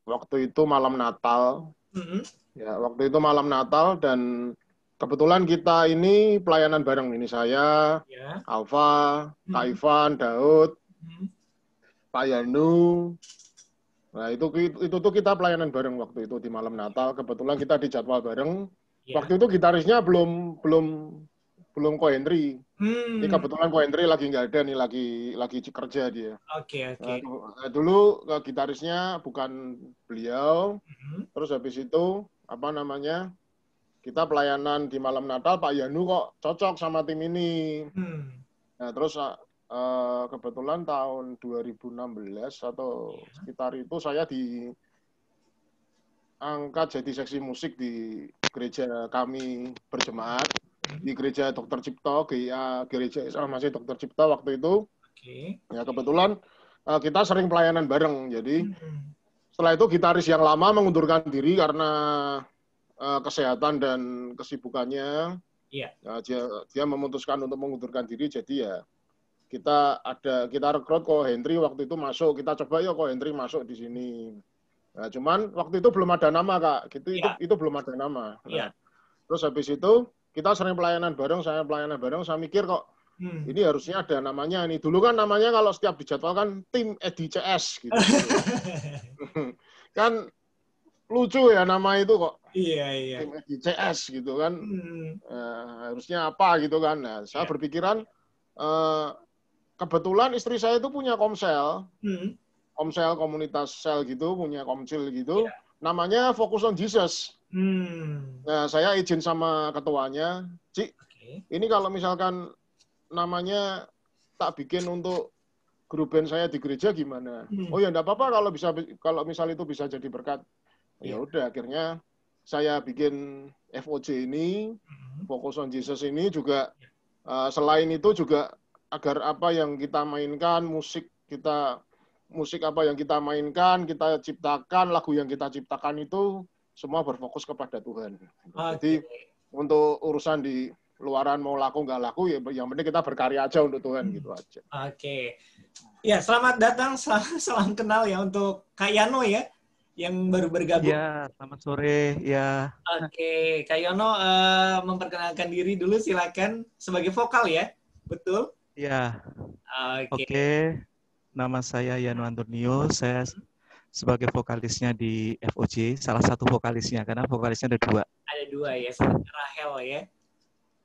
waktu itu malam Natal. Mm-hmm. Ya, waktu itu malam Natal dan kebetulan kita ini pelayanan bareng. Ini saya, Ya. Alfa, Kak Mm-hmm. Ivan, Daud, Mm-hmm. Pak Yanu. Nah, itu tuh kita pelayanan bareng waktu itu di malam Natal. Kebetulan kita dijadwal bareng. Ya. Waktu itu gitarisnya belum Ko Henry. Ini Hmm. kebetulan Ko Henry lagi nggak ada nih, lagi kerja dia. Oke. Nah, dulu gitarisnya bukan beliau. Mm-hmm. Terus habis itu apa namanya? Kita pelayanan di malam Natal, Pak Yanu kok cocok sama tim ini. Nah, terus kebetulan tahun 2016 atau sekitar itu saya diangkat jadi seksi musik di gereja kami berjemaat, di gereja Dr. Cipto, gereja masih Dr. Cipto waktu itu. Oke. Ya kebetulan kita sering pelayanan bareng. Jadi setelah itu gitaris yang lama mengundurkan diri karena kesehatan dan kesibukannya. Iya. Dia memutuskan untuk mengundurkan diri. Jadi ya kita rekrut Ko Henry waktu itu masuk. Kita coba ya Ko Henry masuk di sini. Nah, cuman waktu itu belum ada nama Kak. Itu belum ada nama. Nah, terus habis itu kita sering pelayanan bareng. Saya mikir kok ini harusnya ada namanya nih. Dulu kan namanya kalau setiap dijadwalkan tim Edi CS gitu. Kan lucu ya nama itu kok. Iya. Tim Edi CS gitu kan. Harusnya apa gitu kan. Nah, saya berpikiran kebetulan istri saya itu punya komsel. Komsel komunitas sel gitu, punya komcil gitu. Namanya Focus on Jesus. Nah, saya izin sama ketuanya, Cik, ini kalau misalkan namanya tak bikin untuk grup band saya di gereja gimana? Oh ya enggak apa-apa kalau misal itu bisa jadi berkat. Ya udah akhirnya saya bikin FOJ ini, Focus on Jesus ini juga selain itu juga agar apa yang kita mainkan, musik apa yang kita mainkan, kita ciptakan, lagu yang kita ciptakan itu semua berfokus kepada Tuhan. Jadi untuk urusan di luaran mau laku nggak laku ya yang penting kita berkarya aja untuk Tuhan gitu aja. Oke. Ya, selamat datang, salam kenal ya untuk Kak Yano ya yang baru bergabung. Ya, selamat sore ya. Oke, Kak Yono memperkenalkan diri dulu silakan sebagai vokal ya. Betul? Ya. Oke. Nama saya Yano Antonio, saya sebagai vokalisnya di FOJ, salah satu vokalisnya, karena vokalisnya ada 2. Ada 2 ya, satunya Rahel ya?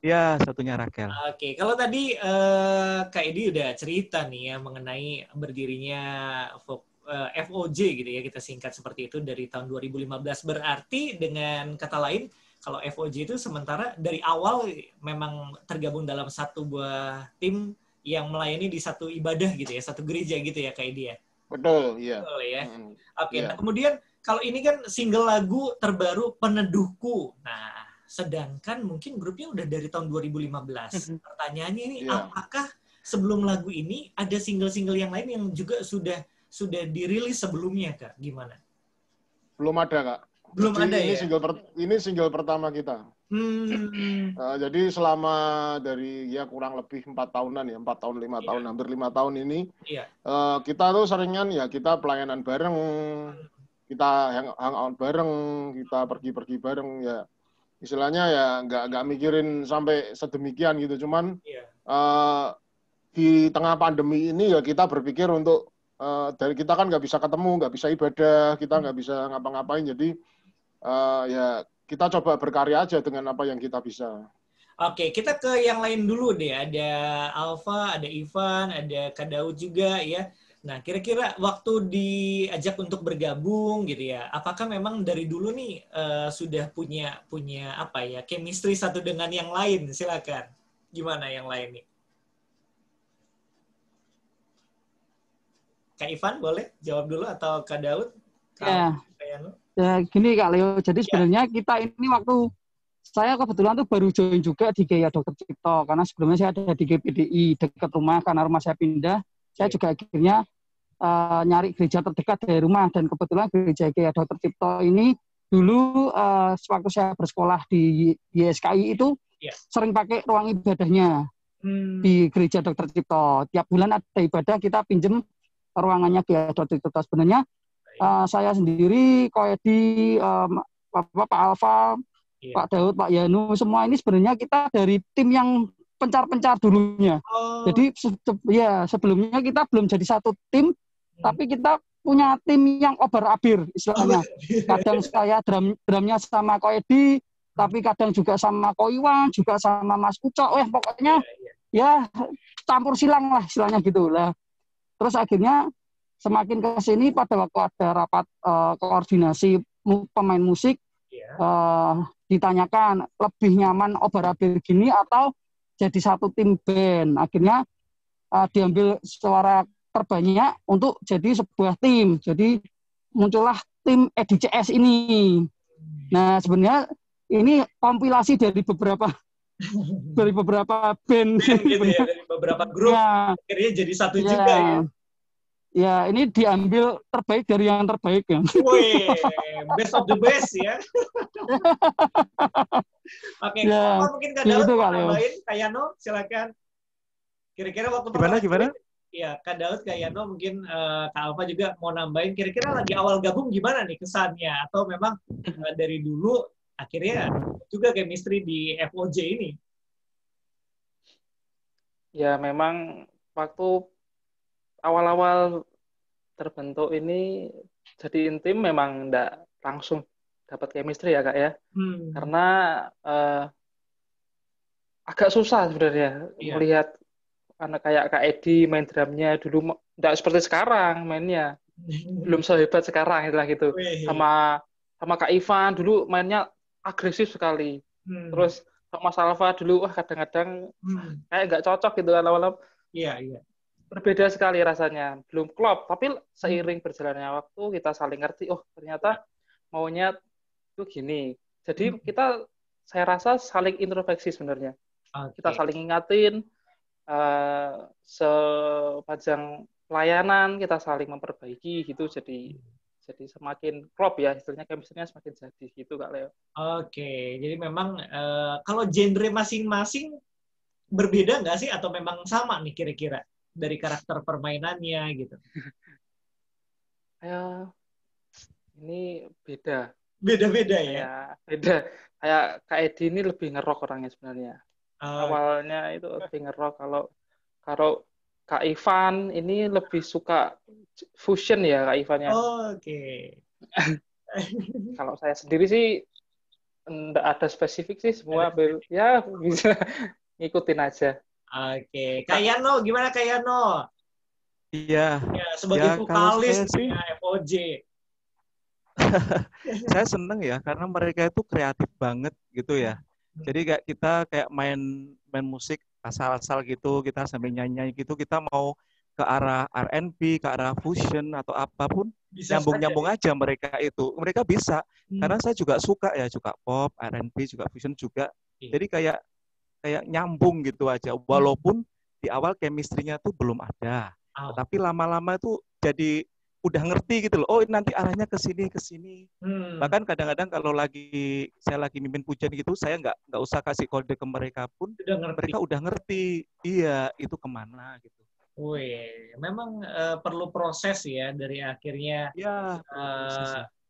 Ya, satunya Rakel. Oke, kalau tadi Kak Edi udah cerita nih ya mengenai berdirinya FOJ gitu ya, kita singkat seperti itu dari tahun 2015. Berarti dengan kata lain, kalau FOJ itu sementara dari awal memang tergabung dalam satu buah tim yang melayani di satu ibadah gitu ya, satu gereja gitu ya Kak Edi ya? Betul, iya. Betul ya. Oke, nah kemudian kalau ini kan single lagu terbaru Peneduhku. Nah, sedangkan mungkin grupnya udah dari tahun 2015. Pertanyaannya ini, apakah sebelum lagu ini ada single-single yang lain yang juga sudah dirilis sebelumnya, Kak? Gimana? Belum ada, Kak. Belum ada ya? Ini single pertama kita. Jadi selama dari kurang lebih 4 tahunan ya, 4 tahun, 5 tahun, hampir 5 tahun ini, kita tuh seringan ya kita pelayanan bareng, kita hangout bareng, kita pergi-pergi bareng ya. Istilahnya ya nggak mikirin sampai sedemikian gitu, cuman di tengah pandemi ini ya kita berpikir untuk dari kita kan nggak bisa ketemu, nggak bisa ibadah, kita nggak bisa ngapa-ngapain, jadi ya kita coba berkarya aja dengan apa yang kita bisa. Oke, kita ke yang lain dulu deh. Ada Alfa, ada Ivan, ada Kak Daud juga ya. Nah, kira-kira waktu diajak untuk bergabung gitu ya, apakah memang dari dulu nih sudah punya apa ya, chemistry satu dengan yang lain? Silakan. Gimana yang lain nih? Kak Ivan boleh jawab dulu atau Kak Daud? Ya, gini Kak Leo. Jadi sebenarnya kita ini waktu saya kebetulan tuh baru join juga di GEA Dr. Cipto karena sebelumnya saya ada di GPDI dekat rumah, karena rumah saya pindah. Saya juga akhirnya nyari gereja terdekat dari rumah, dan kebetulan gereja GEA Dr. Cipto ini dulu sewaktu saya bersekolah di YSKI itu sering pakai ruang ibadahnya di gereja Dr. Cipto. Tiap bulan ada ibadah kita pinjem ruangannya GEA Dr. Cipto. Sebenarnya Saya sendiri, Ko Edi, Pak Alfa, Pak Daud, Pak Yanu, semua ini sebenarnya kita dari tim yang pencar-pencar dulunya. Jadi sebelumnya kita belum jadi satu tim, tapi kita punya tim yang obar-abir istilahnya. Kadang saya drumnya sama Ko Edi, tapi kadang juga sama Ko Iwan, juga sama Mas Ucok. Pokoknya ya campur silang lah istilahnya gitu lah. Terus akhirnya semakin ke sini pada waktu ada rapat koordinasi pemain musik, ditanyakan lebih nyaman obar-abir gini atau jadi satu tim band. Akhirnya diambil suara terbanyak untuk jadi sebuah tim. Jadi muncullah tim EDCS ini. Nah, sebenarnya ini kompilasi dari beberapa band gitu ya, dari beberapa grup. Akhirnya jadi satu juga ya. Ya, ini diambil terbaik dari yang terbaik ya. Wih, best of the best ya. Oke, mungkin Kak Daud mau nambahin, Kak Yano, silakan. Kira-kira waktu gimana? Iya, Kak Daud, Kak Yano, mungkin Kak Alfa juga mau nambahin. Kira-kira lagi awal gabung gimana nih kesannya? Atau memang dari dulu akhirnya juga chemistry di FOJ ini? Ya, memang waktu awal-awal terbentuk ini jadi intim memang enggak langsung dapat chemistry ya Kak ya. Karena agak susah sebenarnya melihat anak kayak Kak Edi main drumnya dulu enggak seperti sekarang mainnya. Belum sehebat sekarang itulah gitu. Sama Kak Ivan dulu mainnya agresif sekali. Terus Mas Alfa dulu kadang-kadang kayak nggak cocok gitu awal-awal. Iya. Berbeda sekali rasanya, belum klop, tapi seiring berjalannya waktu kita saling ngerti, ternyata maunya itu gini. Jadi saya rasa saling introspeksi sebenarnya. Kita saling ingatin, sepanjang pelayanan kita saling memperbaiki gitu, jadi semakin klop ya, istilahnya chemistry-nya semakin jadi gitu Kak Leo. Oke, jadi memang kalau genre masing-masing berbeda nggak sih atau memang sama nih kira-kira dari karakter permainannya gitu? Ini beda. Beda-beda ya? Beda. Kayak Kak Edi ini lebih ngerok orangnya sebenarnya. Awalnya itu lebih ngerok. Kalau Kak Ivan ini lebih suka fusion ya Kak Ivannya. Oke. Kalau saya sendiri sih enggak ada spesifik sih, semua ya bisa ngikutin aja. Oke. Kak Yano, gimana Kak Yano? Iya. Ya, sebagai vokalis di FOJ. Saya seneng ya, karena mereka itu kreatif banget gitu ya. Jadi kayak kita kayak main musik asal-asal gitu, kita sambil nyanyi gitu, kita mau ke arah R&B, ke arah fusion atau apapun, nyambung-nyambung aja mereka itu. Mereka bisa. Karena saya juga suka ya, juga pop, R&B, juga fusion juga. Jadi kayak nyambung gitu aja, walaupun di awal chemistry-nya tuh belum ada, tapi lama-lama tuh jadi udah ngerti gitu loh. Nanti arahnya ke sini. Bahkan kadang-kadang kalau saya lagi mimpin pujian gitu, saya nggak usah kasih kode ke mereka pun, mereka udah ngerti. Iya, itu kemana gitu. Wih, memang perlu proses ya dari akhirnya. Ya.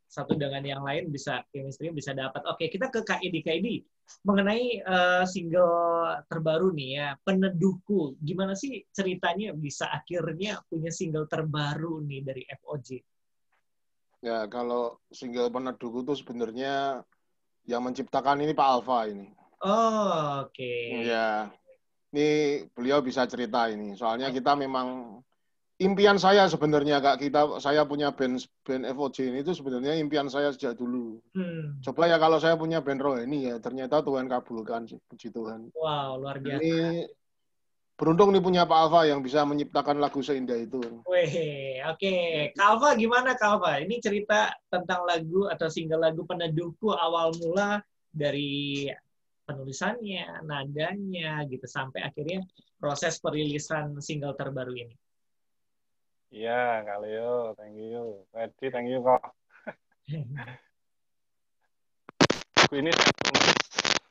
Satu dengan yang lain bisa chemistry bisa dapat. Oke, kita ke Kak Edi. Mengenai single terbaru nih ya, Peneduhku. Gimana sih ceritanya bisa akhirnya punya single terbaru nih dari FOJ? Ya, kalau single Peneduhku itu sebenarnya yang menciptakan ini Pak Alfa ini. Oke. Ya. Ini beliau bisa cerita ini. Soalnya kita memang impian saya sebenarnya Kak, saya punya band FOJ ini itu sebenarnya impian saya sejak dulu. Coba ya kalau saya punya band rohani ya, ternyata Tuhan kabulkan sih, puji Tuhan. Wow, luar biasa. Ini beruntung nih punya Pak Alfa yang bisa menciptakan lagu seindah itu. Wih, oke. Kak Alfa gimana Kak Alfa? Ini cerita tentang lagu atau single lagu Peneduhku awal mula dari penulisannya, nadanya gitu sampai akhirnya proses perilisan single terbaru ini. Iya, Kak Leo, thank you. Edi, thank you kok. Ini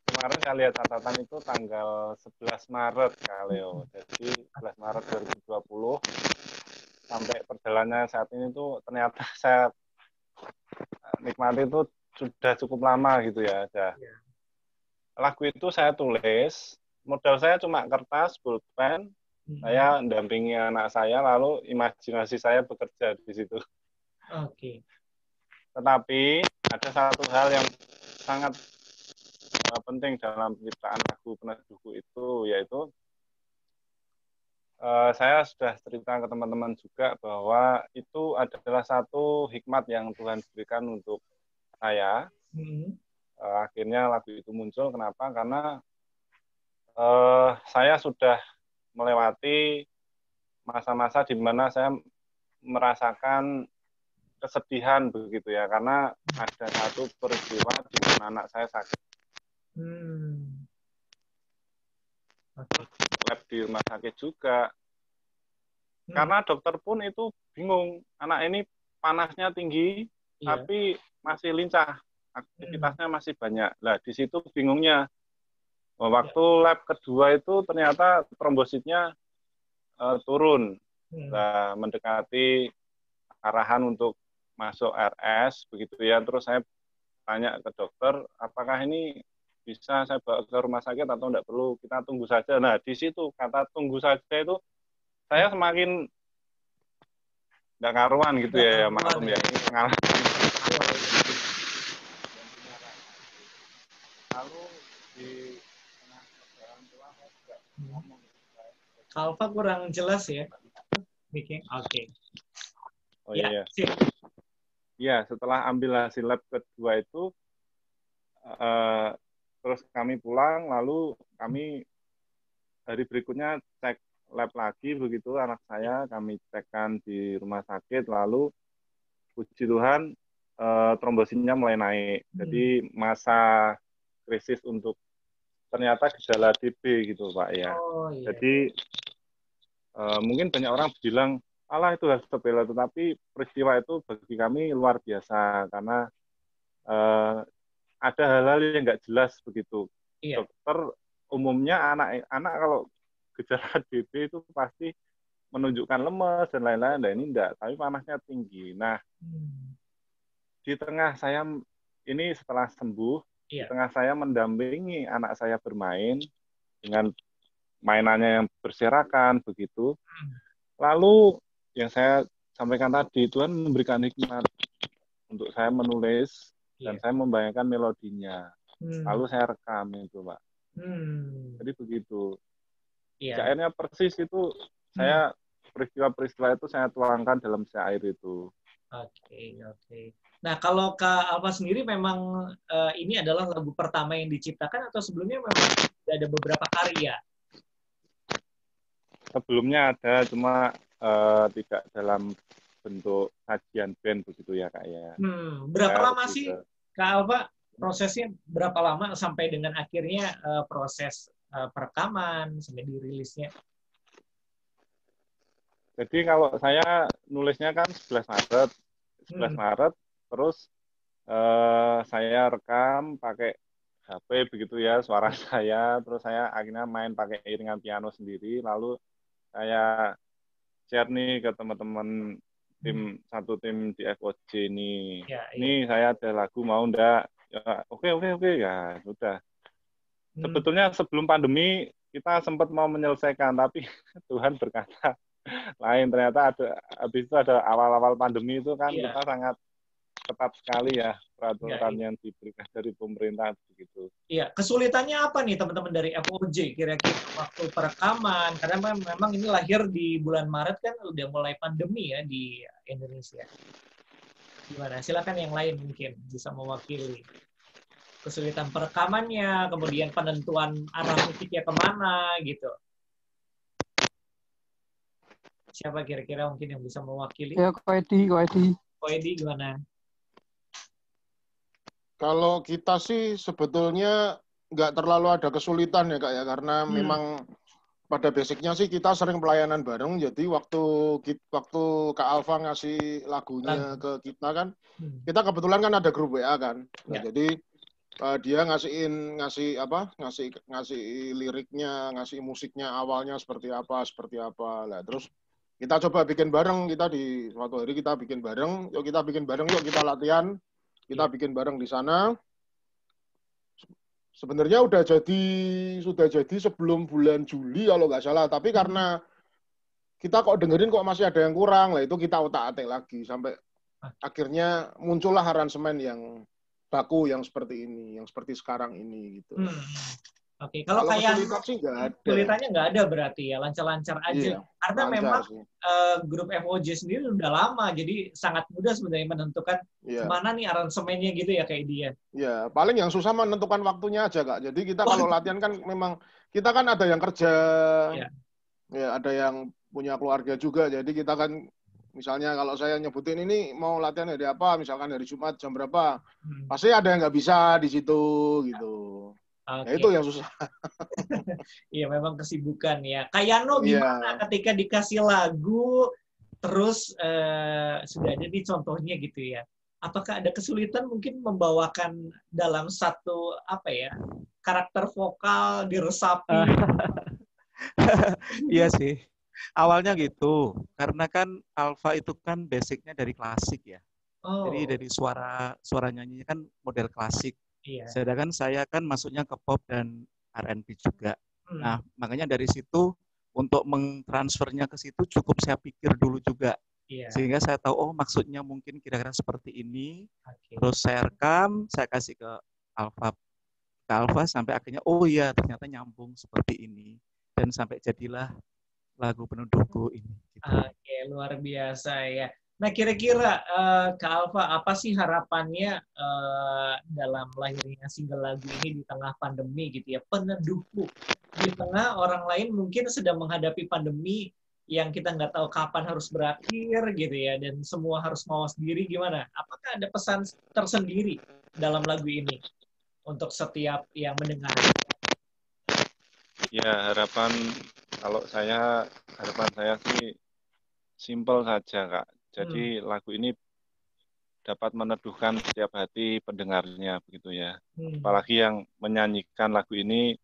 kemarin saya lihat catatan itu tanggal 11 Maret, Kak Leo. Jadi 11 Maret 2020 sampai perjalanannya saat ini tuh ternyata saya nikmati itu sudah cukup lama gitu ya. Lagu itu saya tulis, modal saya cuma kertas, pulpen, saya mendampingi anak saya, lalu imajinasi saya bekerja di situ. Oke. Tetapi ada satu hal yang sangat penting dalam penciptaan lagu Peneduhku itu, yaitu saya sudah cerita ke teman-teman juga bahwa itu adalah satu hikmat yang Tuhan berikan untuk saya. Akhirnya lagu itu muncul. Kenapa? Karena saya sudah melewati masa-masa di mana saya merasakan kesedihan begitu ya, karena ada satu peristiwa di mana anak saya sakit. Lab di rumah sakit juga. Karena dokter pun itu bingung, anak ini panasnya tinggi, tapi masih lincah, aktivitasnya masih banyak. Lah di situ bingungnya. Waktu lab kedua itu ternyata trombositnya turun, mendekati arahan untuk masuk RS begitu ya. Terus saya tanya ke dokter, apakah ini bisa saya bawa ke rumah sakit atau tidak perlu, kita tunggu saja. Nah di situ kata tunggu saja itu saya semakin tidak karuan gitu ya, maklum ya, ini pengalaman. Lalu di tengah perjalanan pulang saya juga ngomong. Alfa kurang jelas ya. Oke. Oh iya. Ya, setelah ambil hasil lab kedua itu, terus kami pulang, lalu kami hari berikutnya cek lab lagi begitu, anak saya kami cekkan di rumah sakit, lalu puji Tuhan trombositnya mulai naik. Jadi masa krisis untuk ternyata gejala TB gitu Pak ya. Jadi mungkin banyak orang bilang alah itu harus sepele, tetapi peristiwa itu bagi kami luar biasa karena ada hal-hal yang nggak jelas begitu. Dokter umumnya anak kalau gejala TB itu pasti menunjukkan lemes dan lain-lain, dan ini enggak, tapi panasnya tinggi. Nah, di tengah saya ini setelah sembuh, di tengah saya mendampingi anak saya bermain dengan mainannya yang berserakan begitu. Lalu yang saya sampaikan tadi, Tuhan memberikan hikmat untuk saya menulis dan saya membayangkan melodinya. Lalu saya rekam itu, Pak. Jadi begitu. Syairnya persis itu saya peristiwa-peristiwa itu saya tuangkan dalam syair itu. Oke. Nah, kalau Kak Alfa sendiri memang ini adalah lagu pertama yang diciptakan atau sebelumnya memang ada beberapa karya? Sebelumnya ada, cuma tidak dalam bentuk sajian band begitu ya Kak ya. Berapa lama sih Kak Alfa prosesnya, berapa lama sampai dengan akhirnya proses perekaman sampai dirilisnya? Jadi kalau saya nulisnya kan 11 Maret, terus saya rekam pakai HP begitu ya, suara saya, terus saya akhirnya main pakai iringan piano sendiri, lalu saya share nih ke teman-teman satu tim di FOJ ini. Ini saya ada lagu, mau ndak? Ya, oke ya sudah. Sebetulnya sebelum pandemi kita sempat mau menyelesaikan, tapi Tuhan berkata lain. Ternyata habis itu ada awal-awal pandemi itu kan kita sangat ketat sekali ya peraturan yang diberikan dari pemerintah begitu. Iya, kesulitannya apa nih teman-teman dari FOJ kira-kira waktu perekaman? Karena memang ini lahir di bulan Maret kan udah mulai pandemi ya di Indonesia. Gimana? Silakan yang lain mungkin bisa mewakili kesulitan perekamannya, kemudian penentuan arah musiknya kemana gitu. Siapa kira-kira mungkin yang bisa mewakili? Ya, Ko Edi gimana? Kalau kita sih sebetulnya nggak terlalu ada kesulitan ya Kak ya, karena memang pada basicnya sih kita sering pelayanan bareng. Jadi waktu Kak Alfa ngasih lagunya ke kita kan, kita kebetulan kan ada grup WA kan. Nah, jadi dia ngasih liriknya, ngasih musiknya awalnya seperti apa. Lah terus kita coba bikin bareng, kita di suatu hari kita bikin bareng, yuk kita bikin bareng, yuk kita latihan, kita bikin bareng di sana. Sebenarnya sudah jadi sebelum bulan Juli kalau nggak salah, tapi karena kita kok dengerin kok masih ada yang kurang, lah itu kita otak-atik lagi sampai akhirnya muncullah aransemen yang baku yang seperti ini, yang seperti sekarang ini gitu. Oke, kalau kayak kesulitannya nggak ada berarti ya, lancar-lancar aja. Iya, karena memang grup FOJ sendiri udah lama, jadi sangat mudah sebenarnya menentukan kemana nih aransemennya gitu ya kayak dia. Ya, paling yang susah menentukan waktunya aja Kak. Jadi kita kalau latihan kan memang kita kan ada yang kerja, ya ada yang punya keluarga juga. Jadi kita kan misalnya kalau saya nyebutin ini mau latihan hari apa, misalkan hari Jumat jam berapa, pasti ada yang nggak bisa di situ gitu. Ya itu yang susah. Iya memang kesibukan ya. Kayak Yano gimana ketika dikasih lagu terus sudah ada nih contohnya gitu ya. Apakah ada kesulitan mungkin membawakan dalam satu karakter vokal diresapi? Iya sih. Awalnya gitu. Karena kan Alfa itu kan basicnya dari klasik ya. Jadi dari suara nyanyinya kan model klasik. Iya. Sedangkan saya kan masuknya ke pop dan R&B juga. Nah, makanya dari situ untuk mentransfernya ke situ cukup saya pikir dulu juga. Iya. Sehingga saya tahu maksudnya mungkin kira-kira seperti ini. Okay. Terus saya rekam, saya kasih ke Alfa sampai akhirnya iya ternyata nyambung seperti ini. Dan sampai jadilah lagu Penundukku ini. Gitu. Oke, luar biasa ya. Nah, kira-kira Kak Alfa, apa sih harapannya dalam lahirnya single lagu ini di tengah pandemi gitu ya? Penundukku. Di tengah orang lain mungkin sedang menghadapi pandemi yang kita nggak tahu kapan harus berakhir gitu ya, dan semua harus mawas diri, gimana? Apakah ada pesan tersendiri dalam lagu ini untuk setiap yang mendengar? Ya, harapan saya sih simpel saja, Kak. Jadi lagu ini dapat meneduhkan setiap hati pendengarnya begitu ya. Apalagi yang menyanyikan lagu ini,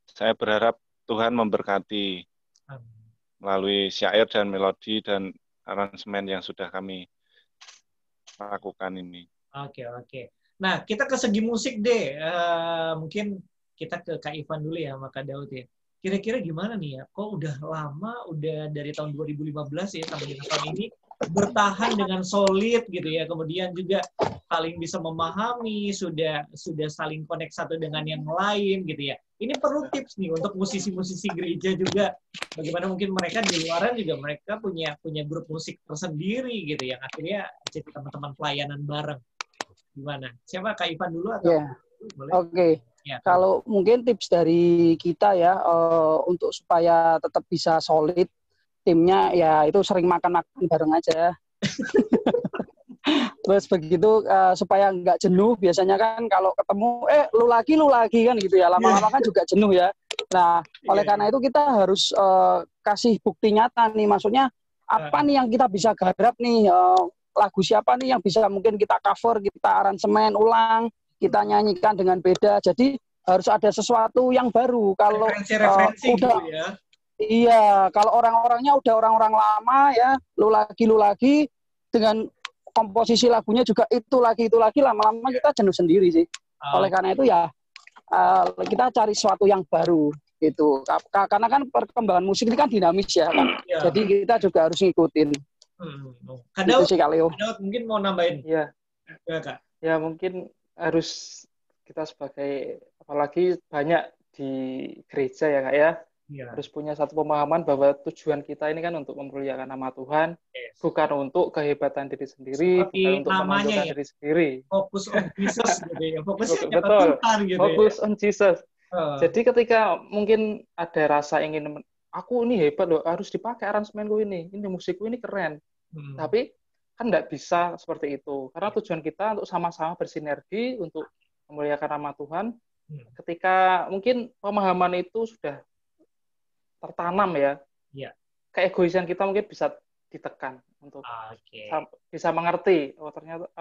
saya berharap Tuhan memberkati melalui syair dan melodi dan aransemen yang sudah kami lakukan ini. Oke. Nah, kita ke segi musik deh. Mungkin kita ke Kak Ivan dulu ya, sama Kak Daud ya. Kira-kira gimana nih ya? Kok udah lama, udah dari tahun 2015 ya sampai dengan tahun ini bertahan dengan solid gitu ya. Kemudian juga saling bisa memahami, sudah saling connect satu dengan yang lain gitu ya. Ini perlu tips nih untuk musisi-musisi gereja juga. Bagaimana mungkin mereka di luaran juga mereka punya grup musik tersendiri gitu yang akhirnya jadi teman-teman pelayanan bareng. Gimana? Siapa, Kak Ivan dulu atau? Yeah. Oke. Ya. Kalau mungkin tips dari kita ya untuk supaya tetap bisa solid timnya ya itu sering makan-makan bareng aja. Terus begitu supaya nggak jenuh, biasanya kan kalau ketemu lu lagi kan gitu ya, lama-lama kan juga jenuh ya. Nah oleh karena itu kita harus kasih bukti nyata nih, maksudnya apa nih yang kita bisa garap nih, lagu siapa nih yang bisa mungkin kita cover, kita aransemen ulang, kita nyanyikan dengan beda. Jadi harus ada sesuatu yang baru. Kalau referensi udah gitu ya. Iya, kalau orang-orangnya udah orang-orang lama ya, lu lagi dengan komposisi lagunya juga itu lagi lama-lama kita jenuh sendiri sih. Oleh karena itu ya kita cari sesuatu yang baru gitu. Karena kan perkembangan musik ini kan dinamis ya kan. Jadi kita juga harus ngikutin. Kadang mungkin mau nambahin. Iya. Ya, Kak. Ya mungkin harus kita sebagai, apalagi banyak di gereja ya Kak ya. Ya. Harus punya satu pemahaman bahwa tujuan kita ini kan untuk memuliakan nama Tuhan, bukan untuk kehebatan diri sendiri, bukan untuk menonjolkan diri sendiri. Fokus on Jesus gitu ya. Fokusnya betul. Tuhan gitu. Fokus on Jesus. Jadi ketika mungkin ada rasa ingin, aku ini hebat loh, harus dipakai aransemenku ini musikku ini keren. Tapi kan nggak bisa seperti itu. Karena tujuan kita untuk sama-sama bersinergi untuk memuliakan nama Tuhan. Ketika mungkin pemahaman itu sudah tertanam ya, keegoisan kita mungkin bisa ditekan untuk bisa mengerti ternyata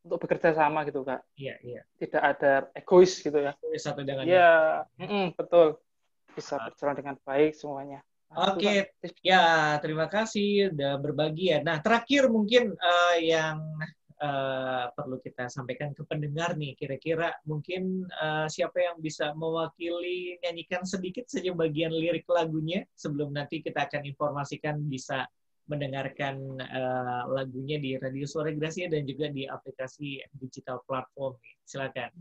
untuk bekerja sama gitu Kak. Iya. Tidak ada egois gitu ya. Satu dengan betul, bisa berjalan dengan baik semuanya. Oke, ya terima kasih udah berbagi ya. Nah terakhir mungkin yang perlu kita sampaikan ke pendengar nih, kira-kira mungkin siapa yang bisa mewakili nyanyikan sedikit saja bagian lirik lagunya sebelum nanti kita akan informasikan bisa mendengarkan lagunya di Radio Suara Gracia dan juga di aplikasi digital platform. Silakan.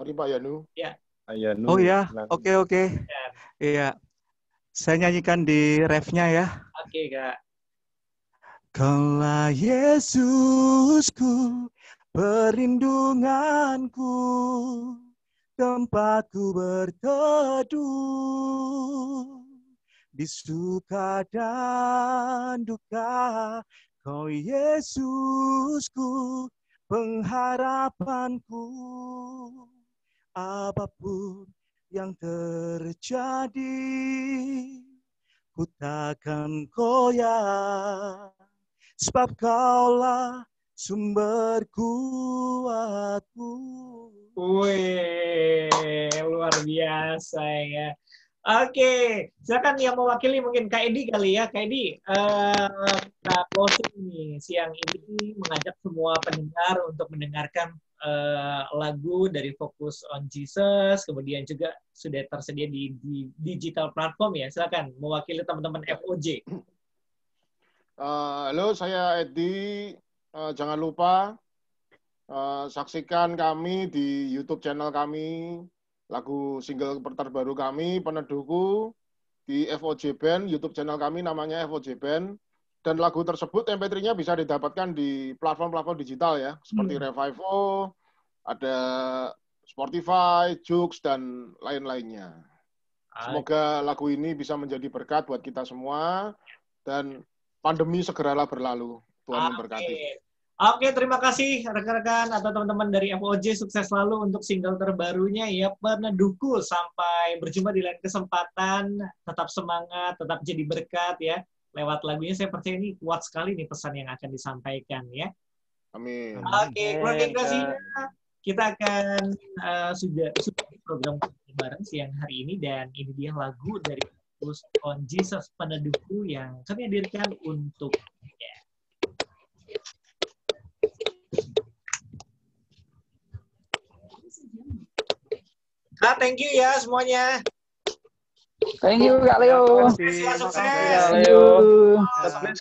Mari Pak Yanu. Ya. Yanu. Oh ya, oke. Iya. Saya nyanyikan di refnya ya. Oke, Kak. Kaulah Yesusku, perlindunganku, tempatku berteduh. Di suka dan duka, Kau Yesusku, pengharapanku. Apapun yang terjadi, ku takkan goyah, sebab Kaulah sumber kuatku. Wih, luar biasa ya. Oke, silakan yang mewakili mungkin Kak Edi kali ya. Kak Edi, kita closing nih siang ini mengajak semua pendengar untuk mendengarkan lagu dari Focus on Jesus, kemudian juga sudah tersedia di digital platform ya. Silakan mewakili teman-teman FOJ. Halo, saya Edi. Jangan lupa saksikan kami di YouTube channel kami, lagu single terbaru kami, Peneduhku, di FOJ Band, YouTube channel kami namanya FOJ Band. Dan lagu tersebut MP3-nya bisa didapatkan di platform-platform digital ya, seperti Revivo, ada Spotify, Joox, dan lain-lainnya. Semoga lagu ini bisa menjadi berkat buat kita semua, dan pandemi segeralah berlalu. Tuhan memberkati. Oke, terima kasih rekan-rekan atau teman-teman dari FOJ, sukses selalu untuk single terbarunya ya, Peneduhku. Sampai berjumpa di lain kesempatan, tetap semangat, tetap jadi berkat ya. Lewat lagunya saya percaya ini kuat sekali nih pesan yang akan disampaikan ya. Amin. Oke, keluarga Gracia, kita akan sudah program bareng siang hari ini, dan ini dia lagu dari Focus on Jesus, Peneduhku, yang kami hadirkan untuk Kak, thank you ya semuanya. Thank you Kak Leo. Sukses.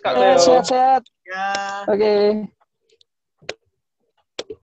Kak Leo. Sehat-sehat. Ya. Oke.